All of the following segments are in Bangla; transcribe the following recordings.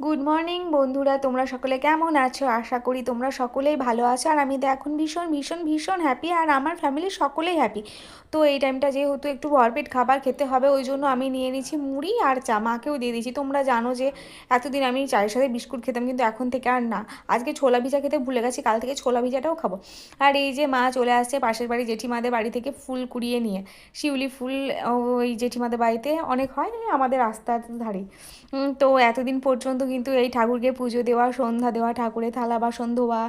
গুড মর্নিং বন্ধুরা, তোমরা সকলে কেমন আছো? আশা করি তোমরা সকলেই ভালো আছো। আর আমি তো এখন ভীষণ ভীষণ ভীষণ হ্যাপি, আর আমার ফ্যামিলির সকলেই হ্যাপি। তো এই টাইমটা যেহেতু একটু ভরপেট খাবার খেতে হবে, ওই জন্য আমি নিয়ে নিয়েছি মুড়ি আর চা, মাকেও দিয়ে দিয়েছি। তোমরা জানো যে এতদিন আমি চায়ের সাথে বিস্কুট খেতাম, কিন্তু এখন থেকে আর না। আজকে ছোলা ভিজা খেতে ভুলে গেছি, কাল থেকে ছোলা ভিজাটাও খাবো। আর এই যে মা চলে আসছে পাশের বাড়ি জেঠিমাদের বাড়ি থেকে ফুল কুড়িয়ে নিয়ে, শিউলি ফুল। ওই জেঠিমাদের বাড়িতে অনেক হয়, আমাদের রাস্তার ধারে। তো এতদিন পর্যন্ত কিন্তু এই ঠাকুরকে পুজো দেওয়া, সন্ধ্যা দেওয়া, ঠাকুরের থালা বাসন ধোয়া,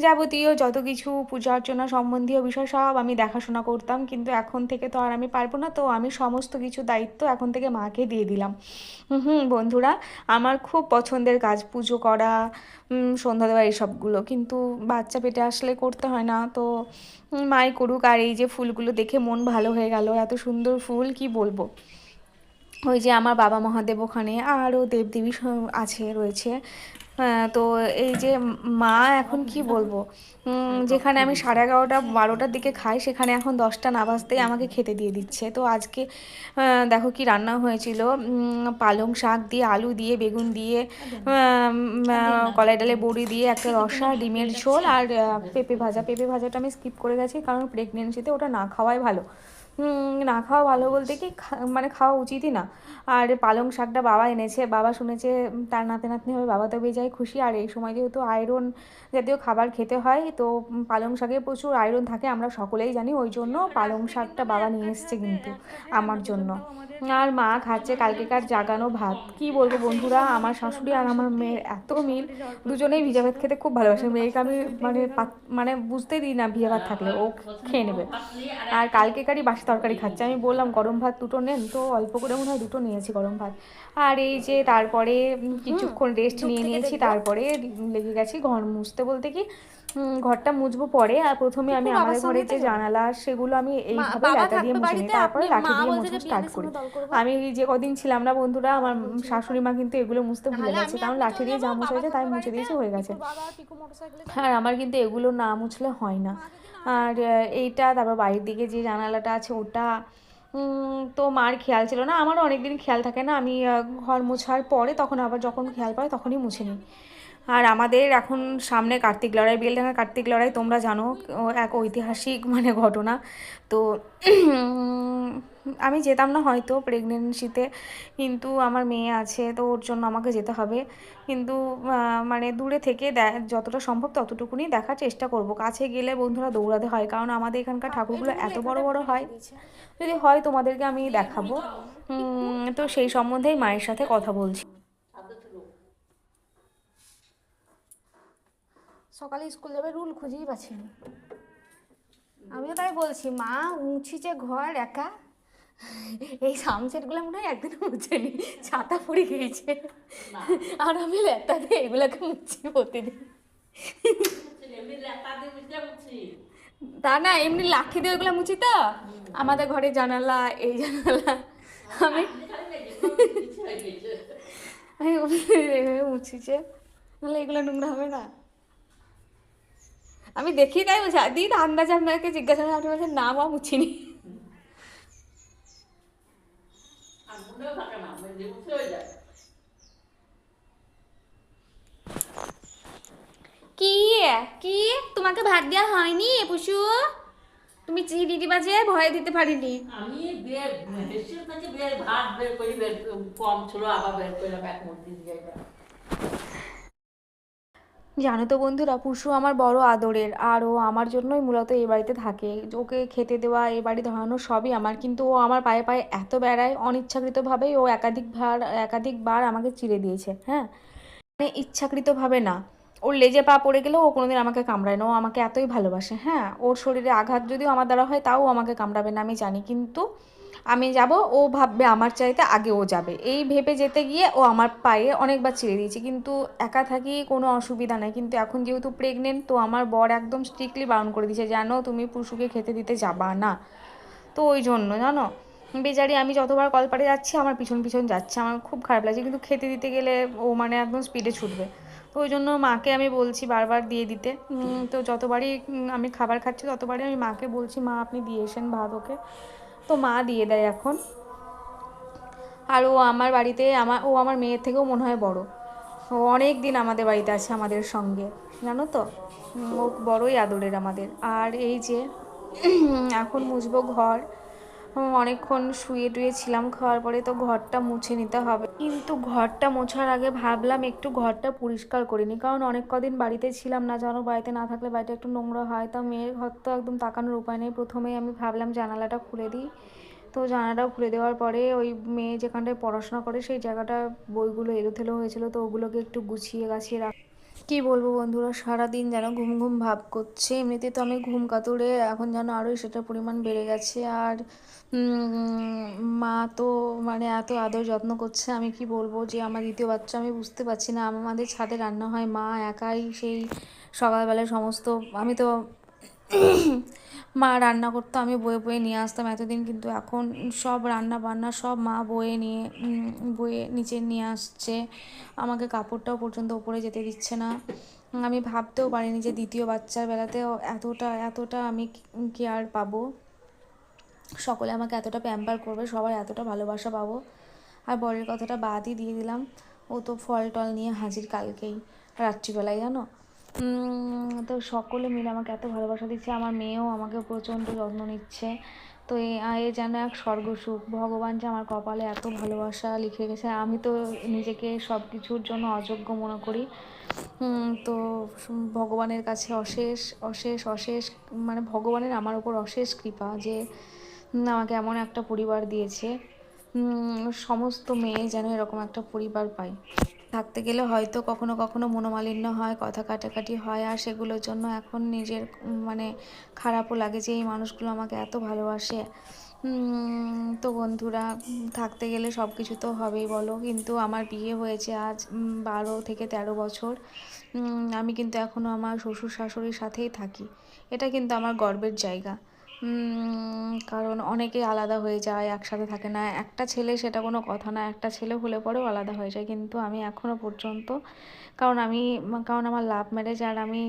যাবতীয় যত কিছু পূজা অর্চনা সম্বন্ধীয় বিষয় সব আমি দেখাশোনা করতাম, কিন্তু এখন থেকে তো আর আমি পারবো না। তো আমি সমস্ত কিছু দায়িত্ব এখন থেকে মাকে দিয়ে দিলাম। বন্ধুরা, আমার খুব পছন্দের কাজ পুজো করা, সন্ধ্যা দেওয়া, এইসবগুলো কিন্তু বাচ্চা পেটে আসলে করতে হয় না। তো মাই করুক। আর এই যে ফুলগুলো দেখে মন ভালো হয়ে গেল, এত সুন্দর ফুল কি বলবো। ওই যে আমার বাবা মহাদেব ওখানে, আরও দেবদেবী আছে রয়েছে। তো এই যে মা এখন কি বলবো, যেখানে আমি 11:30-12টার দিকে খাই, সেখানে এখন 10টা না বাজতেই আমাকে খেতে দিয়ে দিচ্ছে। তো আজকে দেখো কি রান্না হয়েছিল। পালং শাক দিয়ে, আলু দিয়ে, বেগুন দিয়ে, কলাই ডালে বড়ি দিয়ে একটা রসা, ডিমের ঝোল, আর পেঁপে ভাজা। পেঁপে ভাজাটা আমি স্কিপ করে গেছি, কারণ প্রেগনেন্সিতে ওটা না খাওয়াই ভালো। না খাওয়া ভালো বলতে কি, মানে খাওয়া উচিতই না। আর পালং শাকটা বাবা এনেছে, বাবা শুনেছে তার নাতে নাতনি হবে, বাবা তো বেজায় খুশি। আর এই সময় যেহেতু আয়রন জাতীয় খাবার খেতে হয়, তো পালং শাকে প্রচুর আয়রন থাকে, আমরা সকলেই জানি। ওই জন্য পালং শাকটা বাবা নিয়ে এসছে কিন্তু আমার জন্য। আর মা খাচ্ছে কালকেকার জাগানো ভাত। কি বলবো বন্ধুরা, আমার শাশুড়ি আর আমার মেয়ের এত মিল, দুজনেই ভিজা ভাত খেতে খুব ভালোবাসে। মেয়েকে আমি মানে বুঝতেই দিই না ভিজা ভাত থাকলে, ও খেয়ে নেবে। আর কালকেকারই বাসি তরকারি খাচ্ছে। আমি বললাম গরম ভাত দুটো নেন, তো অল্প করে মনে হয় দুটো নিয়েছি গরম ভাত। আর এই যে তারপরে কিছুক্ষণ রেস্ট নিয়ে নিয়েছি, তারপরে লেগে গেছি ঘর মুছতে। বলতে কি, ঘরটা মুছবো পরে। আর প্রথমে আমি আমাদের ঘরের যে জানালা, সেগুলো আমি এইভাবে ল্যাটা দিয়ে মুছে নিই, তারপরে লাঠি দিয়ে মোছা স্টার্ট করি। আমি যে কদিন ছিলাম না বন্ধুরা, আমার শাশুড়ি মা কিন্তু এগুলো মুছতে ভুলে গেছে, কারণ লাঠি দিয়ে যা মোছা হয়েছে তাই মুছে দিয়েছে, হয়ে গেছে। আর আমার কিন্তু এগুলো না মুছলে হয় না। আর এইটা, তারপর বাড়ির দিকে যে জানালাটা আছে ওটা, তো মার খেয়াল ছিল না, আমারও অনেকদিন খেয়াল থাকে না। আমি ঘর মোছার পরে তখন আবার যখন খেয়াল পাই তখনই মুছে নিই। আর আমাদের এখন সামনে কার্তিক লড়াই, বেলডাঙা কার্তিক লড়াই, তোমরা জানো, এক ঐতিহাসিক মানে ঘটনা। তো আমি যেতাম না হয়তো প্রেগনেন্সিতে, কিন্তু আমার মেয়ে আছে, তো ওর জন্য আমাকে যেতে হবে। কিন্তু মানে দূরে থেকে যতটা সম্ভব ততটুকুনি দেখার চেষ্টা করব। কাছে গেলে বন্ধুরা দৌড়াতে হয়, কারণ আমাদের এখানকার ঠাকুরগুলো এত বড় বড় হয়। যদি হয় তোমাদেরকে আমি দেখাবো। তো সেই সম্বন্ধেই মায়ের সাথে কথা বলছি। সকালে স্কুল যাবে, রুল খুঁজেই পাচ্ছি না। আমিও তাই বলছি, মা মুছিছে ঘর একা, এই সামসেটগুলো মনে হয় একদিন মুছেনি, ছাতা পড়ে গিয়েছে। আর আমি লেটা দিয়ে এগুলোকে মুছি প্রতিদিন। তা না, এমনি লাঠি দিয়ে ওইগুলো মুছি তো। আমাদের ঘরে জানালা, এই জানালা, আমি আমি এভাবে মুছিছে, নাহলে এগুলো নোংরা হবে না। আমি দেখি তাই বলছি, দিন আন্দাজ আপনাকে জিজ্ঞাসা করে, আপনি বলছেন না মা মুছিনি। কি কি তোমাকে ভাত দেওয়া হয়নি পুষু? তুমি চিড়ি বাজে ভয় দিতে পারিনি। আমি হেসের কাছে ভাত বের করি, কম ছিল আবার বের করলাম এক মূর্তি দিয়ে। জানো তো বন্ধুরা, পুষু আমার বড় আদরের, আর ও আমার জন্যই মূলত এই বাড়িতে থাকে। ওকে খেতে দেওয়া, এই বাড়ি ধরানো সবই আমার, কিন্তু ও আমার পায়ে পায়ে এত বেড়ায়, অনিচ্ছাকৃতভাবেই ও একাধিকবার আমাকে চিড়ে দিয়েছে। হ্যাঁ, মানে ইচ্ছাকৃতভাবে না, ওর লেজে পা পড়ে গেলেও ও কোনোদিন আমাকে কামড়ায় না। ও আমাকে এতই ভালোবাসে। হ্যাঁ, ওর শরীরে আঘাত যদিও আমার দ্বারা হয়, তাও আমাকে কামড়াবে না আমি জানি, কিন্তু আমি যাব, ও ভাববে আমার চাইতে আগে ও যাবে, এই ভেবে যেতে গিয়ে ও আমার পায়ে অনেকবার ছেড়ে দিয়েছে। কিন্তু একা থাকি, কোনো অসুবিধা নেই, কিন্তু এখন যেহেতু প্রেগনেন্ট, তো আমার বর একদম স্ট্রিক্টলি বারণ করে দিয়েছে, জানো তুমি পুশুকে খেতে দিতে যাবা না। তো ওই জন্য জানো, বেচারি আমি যতবার কলপাড়ে যাচ্ছি আমার পিছন পিছন যাচ্ছে, আমার খুব খারাপ লাগছে। কিন্তু খেতে দিতে গেলে ও মানে একদম স্পিডে ছুটবে। তো ওই জন্য মাকে আমি বলছি বারবার দিয়ে দিতে। তো যতবারই আমি খাবার খাচ্ছি ততবারই আমি মাকে বলছি, মা আপনি দিয়ে এসেন ভাত ওকে। তো মা দিয়ে দেয় এখন। আর ও আমার বাড়িতে, ও আমার মেয়ের থেকেও মনে হয় বড়। ও অনেক দিন আমাদের বাড়িতে আছে আমাদের সঙ্গে, জানো তো। ও বড়ই আদরের আমাদের। আর এই যে এখন মুছবো ঘর। অনেকক্ষণ শুয়ে টুয়ে ছিলাম খাওয়ার পরে, তো ঘরটা মুছে নিতে হবে। কিন্তু ঘরটা মোছার আগে ভাবলাম একটু ঘরটা পরিষ্কার করে নিই, কারণ অনেক কদিন বাড়িতে ছিলাম না, জানো বাড়িতে না থাকলে বাড়িটা একটু নোংরা হয়। তা মেয়ের ঘর তো একদম তাকানোর উপায় নেই। প্রথমেই আমি ভাবলাম জানালাটা খুলে দিই। তো জানালাটাও খুলে দেওয়ার পরে ওই মেয়ে যেখানটায় পড়াশোনা করে সেই জায়গাটা বইগুলো এলোথেলো হয়েছিল, তো ওগুলোকে একটু গুছিয়ে গাছিয়ে রাখ। কী বলবো বন্ধুরা, সারাদিন যেন ঘুম ঘুম ভাব করছে। এমনিতে তো আমি ঘুম কাতুরে, এখন যেন আরোই সেটার পরিমাণ বেড়ে গেছে। আর মা তো মানে এত আদর যত্ন করছে, আমি কি বলবো, যে আমার দ্বিতীয় বাচ্চা আমি বুঝতে পারছি না। আমাদের ছাদে রান্না হয়, মা একাই সেই সকালবেলায় সমস্ত, আমি তো মা রান্না করতো, আমি বয়ে বয়ে নিয়ে আসতাম এতদিন, কিন্তু এখন সব রান্না বান্না সব মা বয়ে নিয়ে বয়ে নিচে নিয়ে আসছে। আমাকে কাপড়টাও পর্যন্ত ওপরে যেতে দিচ্ছে না। আমি ভাবতেও পারিনি যে দ্বিতীয় বাচ্চার বেলাতেও এতটা এতটা আমি কেয়ার পাবো, সকলে আমাকে এতটা প্যাম্পার করবে, সবার এতটা ভালোবাসা পাবো। আর বরের কথাটা বাদই দিয়ে দিলাম, ও তো ফল টল নিয়ে হাজির কালকেই রাত্রিবেলায়, জানো। তো সকলে মিলে আমাকে এত ভালোবাসা দিচ্ছে, আমার মেয়েও আমাকে প্রচণ্ড যত্ন নিচ্ছে। তো এ যেন এক স্বর্গসুখ, ভগবান যে আমার কপালে এত ভালোবাসা লিখে গেছে। আমি তো নিজেকে সব কিছুর জন্য অযোগ্য মনে করি। তো ভগবানের কাছে অশেষ অশেষ অশেষ, মানে ভগবানের আমার ওপর অশেষ কৃপা যে আমাকে এমন একটা পরিবার দিয়েছে। সমস্ত মেয়ে যেন এরকম একটা পরিবার পায়। থাকতে গেলে হয়তো কখনো কখনো মনোমালিন্য হয়, কথা কাটাকাটি হয়, আর সেগুলোর জন্য এখন নিজের মানে খারাপও লাগে যে এই মানুষগুলো আমাকে এত ভালোবাসে। তো বন্ধুরা, থাকতে গেলে সব কিছু তো হবেই বলো, কিন্তু আমার বিয়ে হয়েছে আজ 12 থেকে 13 বছর। আমি কিন্তু এখনও আমার শ্বশুর শাশুড়ির সাথেই থাকি। এটা কিন্তু আমার গর্বের জায়গা। কারণ অনেকে আলাদা হয়ে যায়, একসাথে থাকে না। একটা ছেলে সেটা কোনো কথা না, একটা ছেলে হলে পরেও আলাদা হয়ে যায়, কিন্তু আমি এখনও পর্যন্ত, কারণ আমার লাভ ম্যারেজ। আর আমি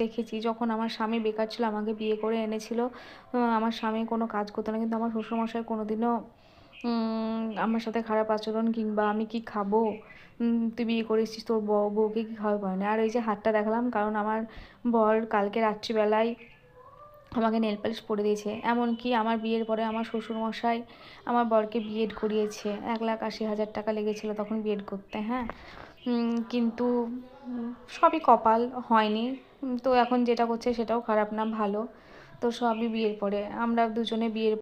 দেখেছি যখন আমার স্বামী বেকার ছিল আমাকে বিয়ে করে এনেছিল, আমার স্বামী কোনো কাজ করতো না, কিন্তু আমার শ্বশুরমশাই কোনোদিনও আমার সাথে খারাপ আচরণ কিংবা আমি কি খাবো, তুই বিয়ে করেছিস তোর বউকে কি খাওয়াবে পারে না। আর ওই যে হাতটা দেখালাম, কারণ আমার বর কালকে রাত্রিবেলায় আমাকে নেল পালিশ পরে দিয়েছে। এমনকি আমার বিয়ের পরে আমার শ্বশুরমশাই আমার বরকে বিএড করিয়েছে, 1,80,000 টাকা লেগেছিলো তখন বিএড করতে। হ্যাঁ, কিন্তু সবই কপাল, হয়নি। তো এখন যেটা করছে সেটাও খারাপ না, ভালো। তো সবই বিয়ের পরে, আমরা দুজনে বিয়ের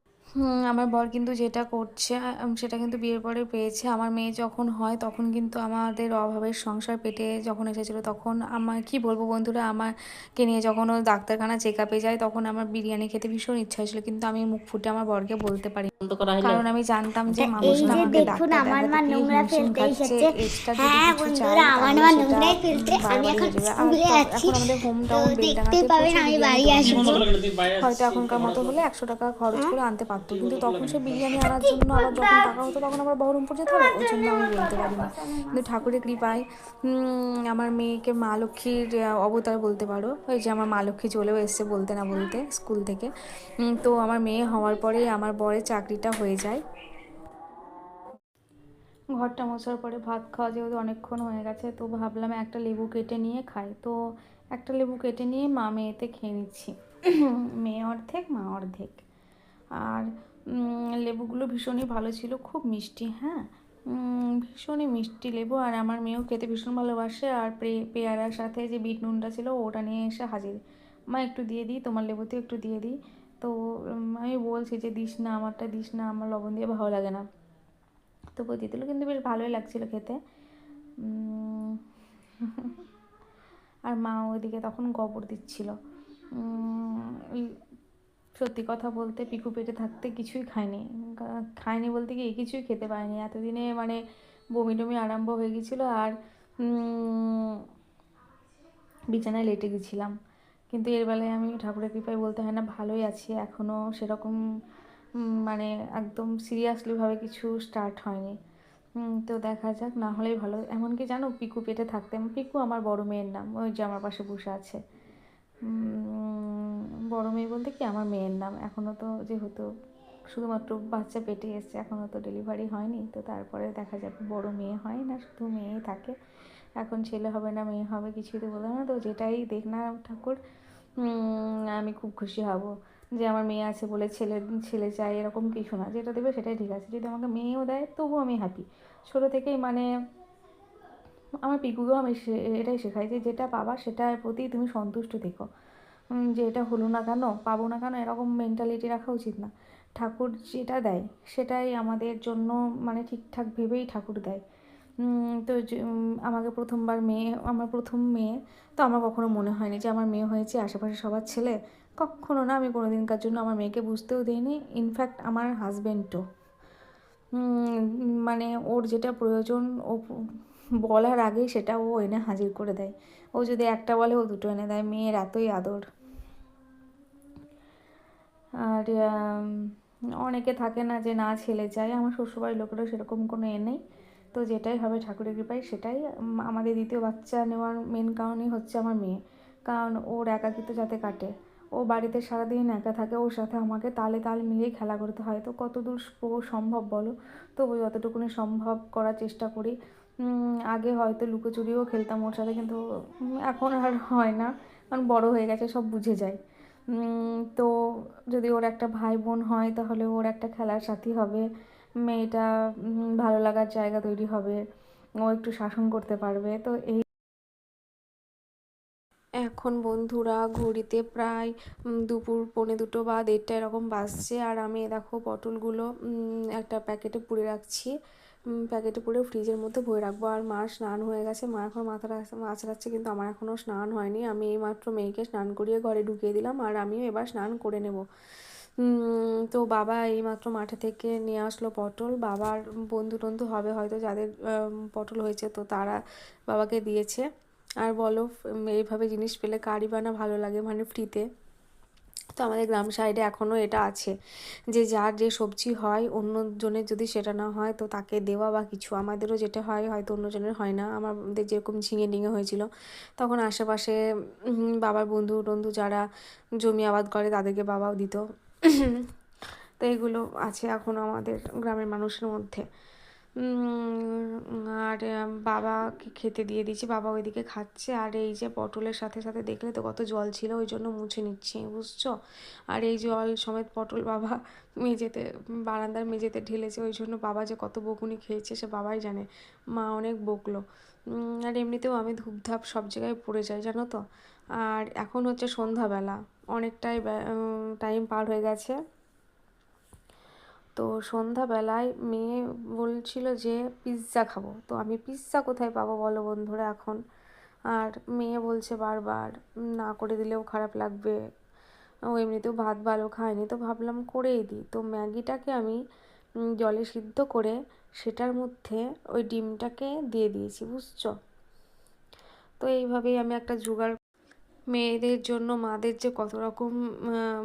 আমার বর কিন্তু যেটা করছে সেটা কিন্তু বিয়ের পরে পেয়েছে। আমার মেয়ে যখন হয় তখন কিন্তু আমাদের অভাবের সংসার পেটে যখন এসেছিলো, তখন আমার কি বলবো বন্ধুরা, আমাকে নিয়ে যখন ও ডাক্তারখানা চেক আপে যায় তখন আমার বিরিয়ানি খেতে ভীষণ ইচ্ছা হয়েছিল, কিন্তু আমি মুখ ফুটে আমার বরকে বলতে পারি, বন্ধ করা হইলো। কারণ আমি জানতাম যে তা এই মানুষটা যে আমাকে দেখুন ডাক্তার আমার দেখাতে মা গিয়ে নোংরা হিমশিম ফেলতে খাচ্ছে। এসেছে। এক্সট্রা যদি হ্যাঁ কিছু চাই বন্ধুরা, আমার তাহলে মা সেটা নোংরাই ফেলতে, আমি বারবারই এখন হয়ে যাবে। আর স্কুলে তো আছি। এখন আমাদের হোম তো টাউন দেখতে বেলডাঙাতে পাবেন প্রচুর আমি বিরিয়ানি বাড়ি দোকান আসবো। হয়েছে। হয়তো এখনকার মতো হলে 100 টাকা খরচ করে আনতে পারতো, কিন্তু তখন সে বিরিয়ানি আনার জন্য আবার যখন টাকা হতো তখন আবার বহরমপুর যেতে হবে, ওই জন্য আমি বলতে পারিনি। কিন্তু ঠাকুরের কৃপায় আমার মেয়েকে মা লক্ষ্মীর অবতার বলতে পারো, ওই যে আমার মা লক্ষ্মী চলেও এসছে বলতে না বলতে স্কুল থেকে। তো আমার মেয়ে হওয়ার পরেই আমার বরের চাকরিটা হয়ে যায়। ঘরটা মোছার পরে ভাত খাওয়া যেহেতু অনেকক্ষণ হয়ে গেছে, তো ভাবলাম একটা লেবু কেটে নিয়ে খাই। তো একটা লেবু কেটে নিয়ে মা মেয়েতে খেয়ে নিচ্ছি। মেয়ে অর্ধেক মা অর্ধেক। আর লেবুগুলো ভীষণই ভালো ছিল, খুব মিষ্টি। হ্যাঁ, ভীষণই মিষ্টি লেবু। আর আমার মেয়েও খেতে ভীষণ ভালোবাসে। আর পেয়ারার সাথে যে বিট নুনটা ছিল ওটা নিয়ে এসে হাজির, মা একটু দিয়ে দিই, তোমার লেবুতেও একটু দিয়ে দিই। তো আমি বলছি যে দিস না, আমারটা দিস না, আমার লবণ দিয়ে ভালো লাগে না। তবুও দিয়ে দিল, কিন্তু বেশ ভালোই লাগছিল খেতে। আর মা ওইদিকে তখন গোবর দিচ্ছিল। ওই সত্যি কথা বলতে পিকু পেটে থাকতে কিছুই খায়নি, খায়নি বলতে কি কিছুই খেতে পারেনি এতদিনে, মানে বমি টমি আরম্ভ হয়ে গেছিলো। আর বিছানায় লেটে গেছিলাম। কিন্তু এর বেলায় আমি ঠাকুরের কৃপায় বলতে হয় না, ভালোই আছি এখনও। সেরকম মানে একদম সিরিয়াসলিভাবে কিছু স্টার্ট হয়নি। তো দেখা যাক, না হলেই ভালো। এমনকি জানো, পিকু পেটে থাকতে, পিকু আমার বড় মেয়ের নাম, ওই যে আমার পাশে বসে আছে। বড় মেয়ে বলতে কি আমার মেয়ের নাম। এখনও তো যেহেতু শুধুমাত্র বাচ্চা পেটে এসছে, এখনও তো ডেলিভারি হয়নি, তো তারপরে দেখা যাবে বড় মেয়ে হয় না শুধু মেয়েই থাকে। এখন ছেলে হবে না মেয়ে হবে কিছুই তো বললাম না। তো যেটাই দেখ না ঠাকুর, আমি খুব খুশি হব যে আমার মেয়ে আছে বলে ছেলে ছেলে চাই এরকম কিছু না, যেটা দেবে সেটাই ঠিক আছে। যদি আমাকে মেয়েও দেয় তবুও আমি হ্যাপি। ছোটো থেকেই মানে আমার পিকুকেও আমি এটাই শেখাই যে যেটা পাবা সেটার প্রতি তুমি সন্তুষ্ট থেকো। যে এটা হলো না কেন, পাবো না কেন, এরকম মেন্টালিটি রাখা উচিত না। ঠাকুর যেটা দেয় সেটাই আমাদের জন্য মানে ঠিকঠাক ভেবেই ঠাকুর দেয়। তো আমাকে প্রথমবার মেয়ে, আমার প্রথম মেয়ে, তো আমার কখনো মনে হয়নি যে আমার মেয়ে হয়েছে আশেপাশে সবার ছেলে, কখনো না। আমি কোনো দিনকার জন্য আমার মেয়েকে বুঝতেও দিইনি। ইনফ্যাক্ট আমার হাজব্যান্ডও মানে ওর যেটা প্রয়োজন ও বলার আগেই সেটা ও এনে হাজির করে দেয়। ও যদি একটা বলে ও দুটো এনে দেয়, মেয়ের এতই আদর। আর অনেকে থাকে না যে না ছেলে চাই, আমার শ্বশুরবাড়ির লোকেরও সেরকম কোনো নেই। তো যেটাই হবে ঠাকুরের কৃপায় সেটাই। আমাদের দ্বিতীয় বাচ্চা নেওয়ার মেন কারণই হচ্ছে আমার মেয়ে, কারণ ওর একাকিত্ব যাতে কাটে। ও বাড়িতে সারাদিন একা থাকে, ওর সাথে আমাকে তালে তাল মিলিয়ে খেলা করতে হয়। তো কত দূর সম্ভব বলো, তবু যতটুকুনি সম্ভব করার চেষ্টা করি। আগে হয়তো লুকোচুরিও খেলতাম ওর সাথে, কিন্তু এখন আর হয় না, কারণ বড় হয়ে গেছে, সব বুঝে যায়। তো যদি ওর একটা ভাই বোন হয় তাহলে ওর একটা খেলার সাথী হবে, মেয়েটা ভালো লাগার জায়গা তৈরি হবে, ও একটু শাসন করতে পারবে। তো এই এখন বন্ধুরা ঘড়িতে প্রায় দুপুর 1:45 বা 1:30 এরকম বাজছে। আর আমি দেখো পটলগুলো একটা প্যাকেটে পুড়ে রাখছি, প্যাকেটে পুড়ে ফ্রিজের মধ্যে ভরে রাখবো। আর মার স্নান হয়ে গেছে, মা এখন মাথাটা আঁচড়াচ্ছে, কিন্তু আমার এখনও স্নান হয়নি। আমি এইমাত্র মেয়েকে স্নান করিয়ে ঘরে ঢুকিয়ে দিলাম, আর আমিও এবার স্নান করে নেব। তো বাবা এইমাত্র মাঠে থেকে নিয়ে আসলো পটল। বাবার বন্ধু টন্ধু হবে হয়তো যাদের পটল হয়েছে, তো তারা বাবাকে দিয়েছে। আর বলো এইভাবে জিনিস পেলে কারই বা না ভালো লাগে, মানে ফ্রিতে। তো আমাদের গ্রাম সাইডে এখনও এটা আছে যে যার যে সবজি হয় অন্যজনের যদি সেটা না হয় তো তাকে দেওয়া বা কিছু। আমাদেরও যেটা হয় হয়তো অন্যজনের হয় না। আমাদের যেরকম ঝিঙে ডিঙে হয়েছিল তখন আশেপাশে বাবার বন্ধু টন্ধু যারা জমি আবাদ করে তাদেরকে বাবাও দিত। তো এগুলো আছে এখনও আমাদের গ্রামের মানুষের মধ্যে। আর বাবাকে খেতে দিয়ে দিয়েছি, বাবা ওইদিকে খাচ্ছে। আর এই যে পটলের সাথে সাথে দেখলে তো কত জল ছিল, ওই জন্য মুছে নিচ্ছি, বুঝছো। আর এই জল সমেত পটল বাবা মেঝেতে, বারান্দার মেঝেতে ঢেলেছে, ওই জন্য বাবা যে কত বকুনি খেয়েছে সে বাবাই জানে, মা অনেক বকলো। আর এমনিতেও আমি ধূপধাপ সব জায়গায় পড়ে যাই জানো তো। আর এখন হচ্ছে সন্ধ্যাবেলা, অনেকটাই টাইম পার হয়ে গেছে। তো সন্ধ্যাবেলায় মেয়ে বলছিল যে পিৎজা খাবো, তো আমি পিৎজা কোথায় পাবো বলো বন্ধুরা এখন। আর মেয়ে বলছে বারবার, না করে দিলেও খারাপ লাগবে, ও এমনিতেও ভাত ভালো খায়নি, তো ভাবলাম করেই দিই। তো ম্যাগিটাকে আমি জলে সিদ্ধ করে সেটার মধ্যে ওই ডিমটাকে দিয়ে দিয়েছি, বুঝছো। তো এইভাবেই আমি একটা জোগাড়। মেয়েদের জন্য মাদের যে কত রকম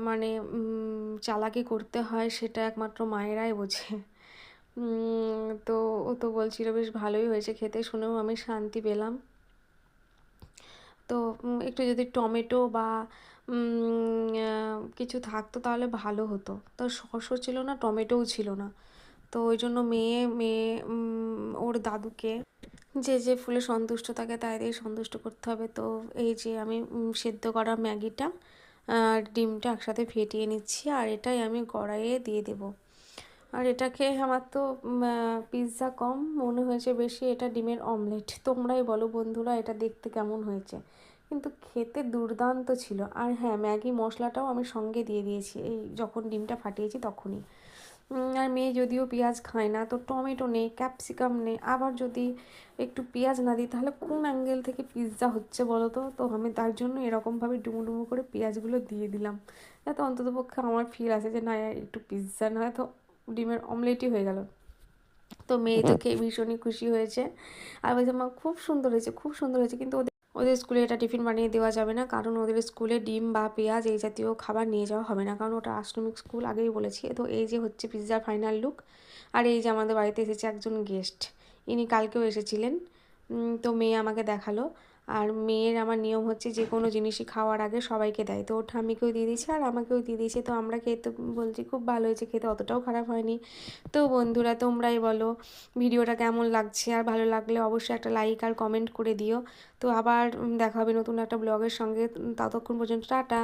মানে চালাকি করতে হয় সেটা একমাত্র মায়েরাই বোঝে। তো ও তো বলছিল বেশ ভালোই হয়েছে খেতে, শুনেও আমি শান্তি পেলাম। তো একটু যদি টমেটো বা কিছু থাকতো তাহলে ভালো হতো। তো সসও ছিল না, টমেটোও ছিল না। তো ওই জন্য মেয়ে মেয়ে ওর দাদুকে যে যে ফুলে সন্তুষ্ট থাকে তাই দিয়ে সন্তুষ্ট করতে হবে। তো এই যে আমি সেদ্ধ করা ম্যাগিটা আর ডিমটা একসাথে ফেটিয়ে নিচ্ছি, আর এটাই আমি কড়াইয়ে দিয়ে দেবো। আর এটাকে আমার তো পিৎজা কম মনে হয়েছে বেশি, এটা ডিমের অমলেট। তোমরাই বলো বন্ধুরা এটা দেখতে কেমন হয়েছে, কিন্তু খেতে দুর্দান্ত ছিল। আর হ্যাঁ, ম্যাগি মশলাটাও আমি সঙ্গে দিয়ে দিয়েছি এই যখন ডিমটা ফাটিয়েছি তখনই। আর মেয়ে যদিও পেঁয়াজ খায় না, তো টমেটো নেই, ক্যাপসিকাম নেই, আবার যদি একটু পেঁয়াজ না দিই তাহলে কোন অ্যাঙ্গেল থেকে পিৎজা হচ্ছে বলো তো। তো আমি তার জন্য এরকমভাবে ডুমো ডুমো করে পেঁয়াজগুলো দিয়ে দিলাম, যাতে অন্ততপক্ষে আমার ফিল আছে যে না একটু পিৎজা না তো ডিমের অমলেটই হয়ে গেল। তো মেয়ে তো খেয়ে ভীষণই খুশি হয়েছে, আর বলছে মা খুব সুন্দর হয়েছে, খুব সুন্দর হয়েছে। কিন্তু ওদের ওদের স্কুলে এটা টিফিন বানিয়ে দেওয়া যাবে না, কারণ ওদের স্কুলে ডিম বা পেঁয়াজ এই জাতীয় খাবার নিয়ে যাওয়া হবে না, কারণ ওটা আশ্রমিক স্কুল, আগেই বলেছি। তো এই যে হচ্ছে পিৎজার ফাইনাল লুক। আর এই যে আমাদের বাড়িতে এসেছে একজন গেস্ট, ইনি কালকেও এসেছিলেন। তো মেয়ে আমাকে দেখালো। আর মেয়ের আমার নিয়ম হচ্ছে যে কোনো জিনিসই খাওয়ার আগে সবাইকে দেয়, তো ওর ঠাম্মিকেও দিয়ে দিয়েছে আর আমাকেও দিয়ে দিয়েছে। তো আমরা খেতে বলছি খুব ভালো হয়েছে, খেতে অতটাও খারাপ হয়নি। তো বন্ধুরা তোমরাই বলো ভিডিওটা কেমন লাগছে, আর ভালো লাগলে অবশ্যই একটা লাইক আর কমেন্ট করে দিও। তো আবার দেখা হবে নতুন একটা ব্লগের সঙ্গে, ততক্ষণ পর্যন্ত টাটা।